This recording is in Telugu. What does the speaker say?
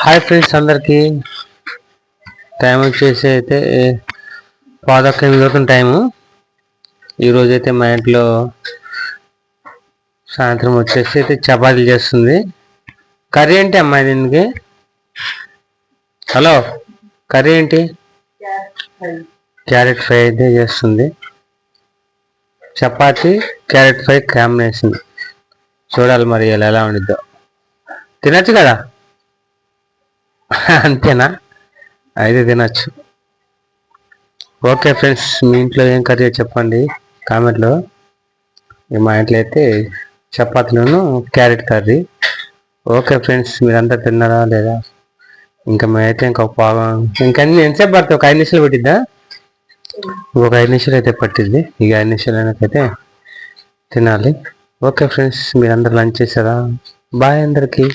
హాయ్ ఫ్రెండ్స్ అందరికి టైం వచ్చేసి అయితే 11:08 అవుతుంది టైము. ఈరోజు అయితే మా ఇంట్లో సాయంత్రం వచ్చేసి అయితే చపాతీలు చేస్తుంది. కర్రీ ఏంటి అమ్మాయి దీనికి? హలో, కర్రీ ఏంటి? క్యారెట్ ఫ్రై అయితే చేస్తుంది. చపాతీ క్యారెట్ ఫ్రై కాంబినేషన్ చూడాలి మరి ఎలా ఉండిద్దో. తినచ్చు కదా? అంతేనా? అయితే తినచ్చు. ఓకే ఫ్రెండ్స్, మీ ఇంట్లో ఏం కర్రీ చెప్పండి కామెంట్లో. మా ఇంట్లో అయితే చపాతీలను క్యారెట్ కర్రీ. ఓకే ఫ్రెండ్స్, మీరంతా తిన్నారా లేదా? ఇంకా మేమైతే ఇంకా ఎంతసేపు పడుతుంది? ఒక 5 నిమిషాలు పట్టిద్దా? ఒక 5 నిమిషాలు అయితే పట్టిద్ది. ఇక 5 నిమిషాలైతే తినాలి. ఓకే ఫ్రెండ్స్, మీరందరూ లంచ్ చేశారా? బాయ్ అందరికీ.